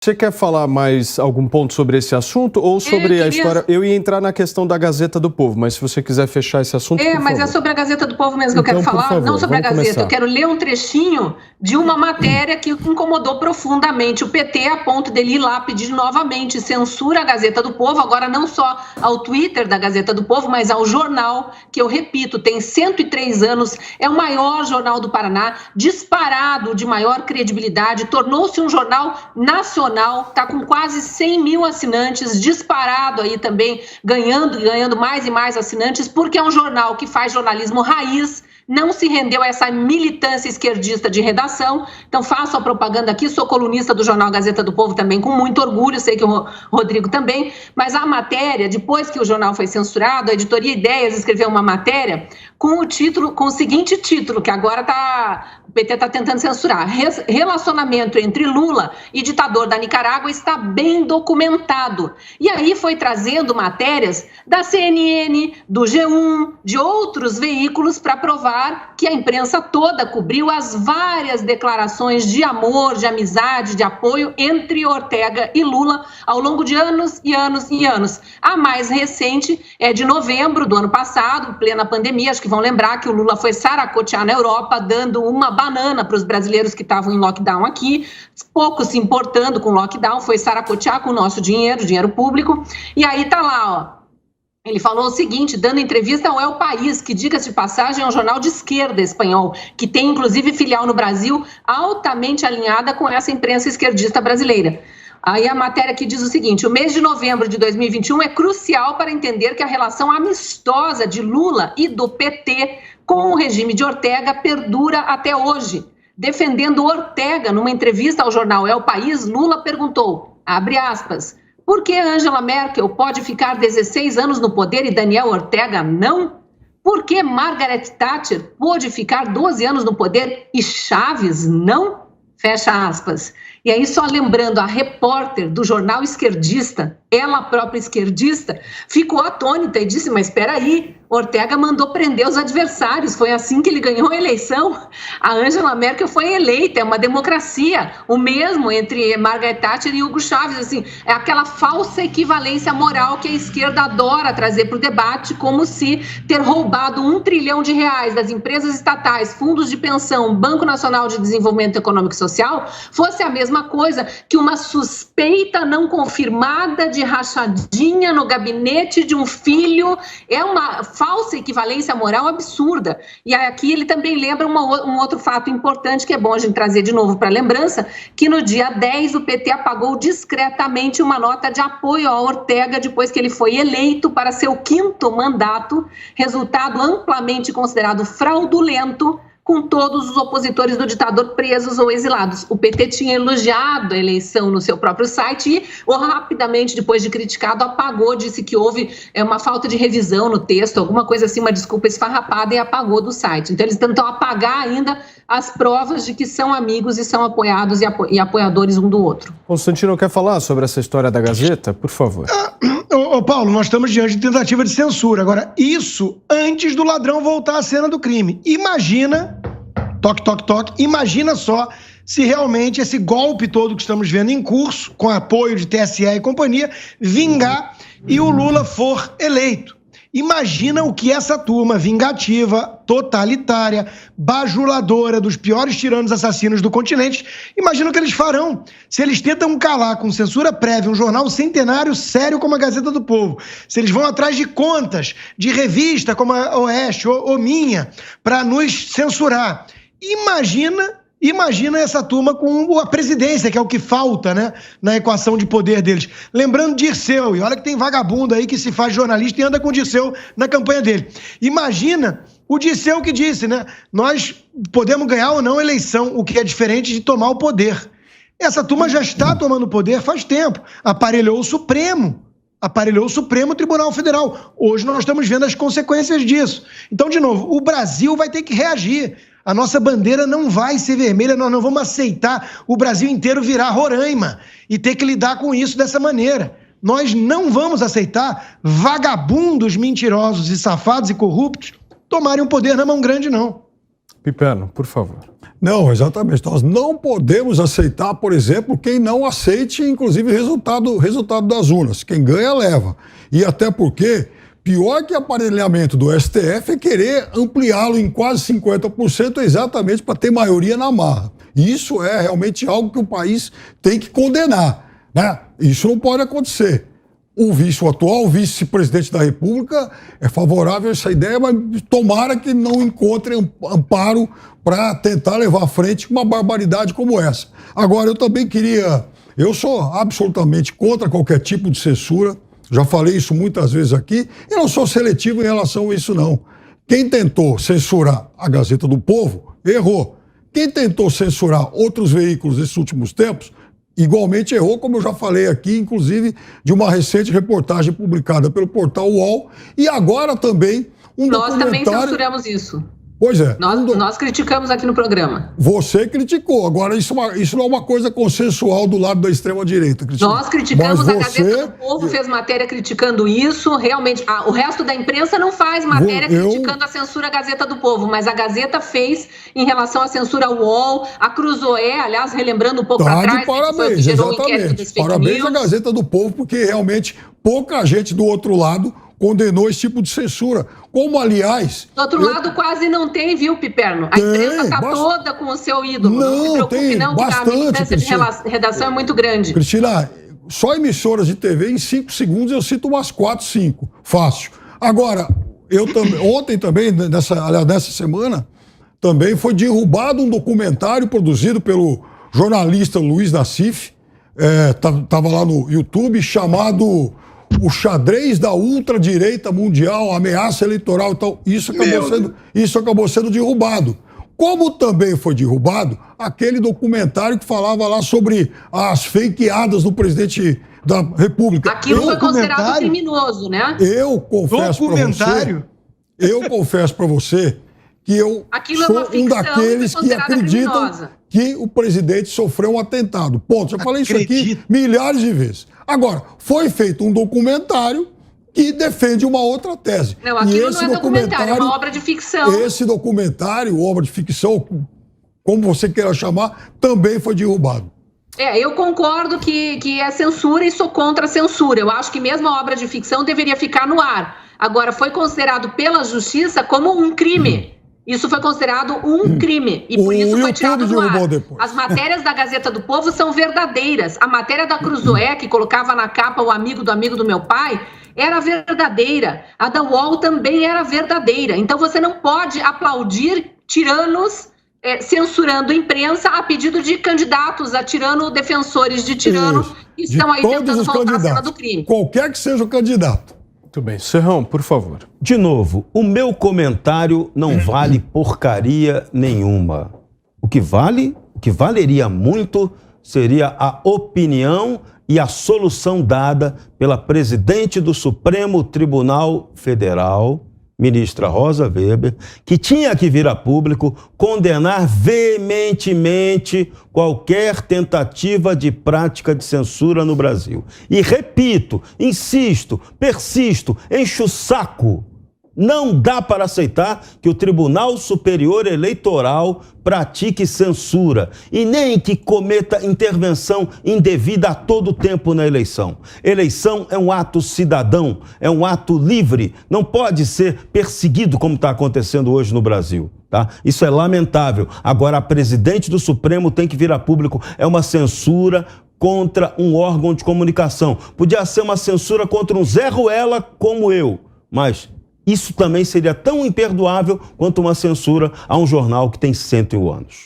Você quer falar mais algum ponto sobre esse assunto ou sobre a história? Eu ia entrar na questão da Gazeta do Povo, mas se você quiser fechar esse assunto, por mas favor. É sobre a Gazeta do Povo mesmo que eu quero falar, favor, não sobre a Gazeta. Começar. Eu quero ler um trechinho de uma matéria que incomodou profundamente o PT a ponto dele ir lá pedir novamente censura à Gazeta do Povo, agora não só ao Twitter da Gazeta do Povo, mas ao jornal, que eu repito, tem 103 anos, é o maior jornal do Paraná, disparado de maior credibilidade, tornou-se um jornal nacional, está com quase 100 mil assinantes, disparado aí também, ganhando mais e mais assinantes, porque é um jornal que faz jornalismo raiz, não se rendeu a essa militância esquerdista de redação. Então faço a propaganda aqui, sou colunista do jornal Gazeta do Povo também, com muito orgulho, sei que o Rodrigo também, mas a matéria, depois que o jornal foi censurado, a editoria Ideias escreveu uma matéria com o seguinte título, que agora o PT está tentando censurar: relacionamento entre Lula e ditador da Nicarágua está bem documentado. E aí foi trazendo matérias da CNN, do G1, de outros veículos para provar que a imprensa toda cobriu as várias declarações de amor, de amizade, de apoio entre Ortega e Lula ao longo de anos e anos e anos. A mais recente é de novembro do ano passado, plena pandemia. Acho que vão lembrar que o Lula foi saracotear na Europa, dando uma banana para os brasileiros que estavam em lockdown aqui, pouco se importando com o lockdown, foi saracotear com o nosso dinheiro público. E aí tá lá, ó. Ele falou o seguinte, dando entrevista ao El País, que, diga-se de passagem, é um jornal de esquerda espanhol, que tem inclusive filial no Brasil, altamente alinhada com essa imprensa esquerdista brasileira. Aí a matéria aqui diz o seguinte: o mês de novembro de 2021 é crucial para entender que a relação amistosa de Lula e do PT com o regime de Ortega perdura até hoje. Defendendo Ortega, numa entrevista ao jornal El País, Lula perguntou, abre aspas, por que Angela Merkel pode ficar 16 anos no poder e Daniel Ortega não? Por que Margaret Thatcher pôde ficar 12 anos no poder e Chaves não? Fecha aspas. E aí, só lembrando, a repórter do jornal esquerdista, ela própria esquerdista, ficou atônita e disse, mas espera aí, Ortega mandou prender os adversários, foi assim que ele ganhou a eleição. A Angela Merkel foi eleita, é uma democracia, o mesmo entre Margaret Thatcher e Hugo Chávez, assim, é aquela falsa equivalência moral que a esquerda adora trazer para o debate, como se ter roubado R$1 trilhão das empresas estatais, fundos de pensão, Banco Nacional de Desenvolvimento Econômico e Social, fosse a mesma coisa que uma suspeita não confirmada de rachadinha no gabinete de um filho. É uma falsa equivalência moral absurda. E aqui ele também lembra um outro fato importante, que é bom a gente trazer de novo para a lembrança, que no dia 10 o PT apagou discretamente uma nota de apoio a Ortega depois que ele foi eleito para seu 5º mandato, resultado amplamente considerado fraudulento, com todos os opositores do ditador presos ou exilados. O PT tinha elogiado a eleição no seu próprio site e, rapidamente, depois de criticado, apagou, disse que houve uma falta de revisão no texto, alguma coisa assim, uma desculpa esfarrapada, e apagou do site. Então, eles tentam apagar ainda as provas de que são amigos e são apoiados e apoiadores um do outro. Constantino, quer falar sobre essa história da Gazeta? Por favor. Paulo, nós estamos diante de tentativa de censura. Agora, isso antes do ladrão voltar à cena do crime. Imagina, toque, imagina só se realmente esse golpe todo que estamos vendo em curso, com apoio de TSE e companhia, vingar e o Lula for eleito. Imagina o que essa turma vingativa, totalitária, bajuladora dos piores tiranos assassinos do continente, imagina o que eles farão se eles tentam calar com censura prévia um jornal centenário sério como a Gazeta do Povo, se eles vão atrás de contas de revista como a Oeste ou Minha para nos censurar. Imagina essa turma com a presidência, que é o que falta, né, na equação de poder deles. Lembrando Dirceu, e olha que tem vagabundo aí que se faz jornalista e anda com o Dirceu na campanha dele. Imagina o Dirceu que disse, né, nós podemos ganhar ou não a eleição, o que é diferente de tomar o poder. Essa turma já está tomando poder faz tempo, aparelhou o Supremo Tribunal Federal. Hoje nós estamos vendo as consequências disso. Então, de novo, o Brasil vai ter que reagir. A nossa bandeira não vai ser vermelha, nós não vamos aceitar o Brasil inteiro virar Roraima e ter que lidar com isso dessa maneira. Nós não vamos aceitar vagabundos mentirosos e safados e corruptos tomarem o poder na mão grande, não. Pipeno, por favor. Não, exatamente. Nós não podemos aceitar, por exemplo, quem não aceite, inclusive, resultado das urnas. Quem ganha, leva. E até porque, pior que aparelhamento do STF é querer ampliá-lo em quase 50% exatamente para ter maioria na marra. E isso é realmente algo que o país tem que condenar, né? Isso não pode acontecer. O atual vice-presidente da República é favorável a essa ideia, mas tomara que não encontre amparo para tentar levar à frente uma barbaridade como essa. Agora, eu sou absolutamente contra qualquer tipo de censura, já falei isso muitas vezes aqui, e não sou seletivo em relação a isso, não. Quem tentou censurar a Gazeta do Povo, errou. Quem tentou censurar outros veículos nesses últimos tempos, igualmente errou, como eu já falei aqui, inclusive de uma recente reportagem publicada pelo portal UOL, e agora também Nós também censuramos isso. Pois é. Nós criticamos aqui no programa. Você criticou. Agora, isso não é uma coisa consensual do lado da extrema-direita, Cristina. Nós criticamos, a Gazeta do Povo fez matéria criticando isso. Realmente, o resto da imprensa não faz matéria criticando a censura à Gazeta do Povo, mas a Gazeta fez em relação à censura ao UOL, a Cruzoé, aliás, relembrando um pouco atrás, parabéns, que foi o que gerou o inquérito das fake parabéns news. à Gazeta do Povo, porque realmente pouca gente do outro lado condenou esse tipo de censura. Como, aliás... Do outro lado, quase não tem, viu, Piperno? A imprensa está toda com o seu ídolo. Não se preocupe, não, que a militância de redação é muito grande. Cristina, só emissoras de TV, em 5 segundos, eu cito umas 4, 5. Fácil. Agora, ontem também, nessa semana, também foi derrubado um documentário produzido pelo jornalista Luiz Nassif, estava lá no YouTube, chamado O Xadrez da Ultradireita Mundial, Ameaça Eleitoral e tal. Isso acabou sendo derrubado. Como também foi derrubado aquele documentário que falava lá sobre as fakeadas do presidente da República. Aquilo foi considerado criminoso, né? Eu confesso para você que eu sou um daqueles que acreditam que o presidente sofreu um atentado. Ponto. Já falei isso aqui milhares de vezes. Agora, foi feito um documentário que defende uma outra tese. Não, aquilo não é documentário, é uma obra de ficção. Esse documentário, obra de ficção, como você queira chamar, também foi derrubado. Eu concordo que é censura e sou contra a censura. Eu acho que mesmo a obra de ficção deveria ficar no ar. Agora, foi considerado pela justiça como um crime. Isso foi considerado um crime e por isso foi tirado do ar. As matérias da Gazeta do Povo são verdadeiras. A matéria da Cruzoé, que colocava na capa o amigo do meu pai, era verdadeira. A da UOL também era verdadeira. Então você não pode aplaudir tiranos censurando a imprensa a pedido de candidatos a tirano, defensores de tirano, que estão aí tentando voltar à cena do crime. Qualquer que seja o candidato. Muito bem. Serrão, por favor. De novo, o meu comentário não vale porcaria nenhuma. O que valeria muito seria a opinião e a solução dada pela presidente do Supremo Tribunal Federal, ministra Rosa Weber, que tinha que vir a público condenar veementemente qualquer tentativa de prática de censura no Brasil. E repito, insisto, persisto, encho o saco. Não dá para aceitar que o Tribunal Superior Eleitoral pratique censura e nem que cometa intervenção indevida a todo tempo na eleição. Eleição é um ato cidadão, é um ato livre, não pode ser perseguido como está acontecendo hoje no Brasil. Tá? Isso é lamentável. Agora, a presidente do Supremo tem que vir a público, é uma censura contra um órgão de comunicação. Podia ser uma censura contra um Zé Ruela como eu, mas isso também seria tão imperdoável quanto uma censura a um jornal que tem 101 anos.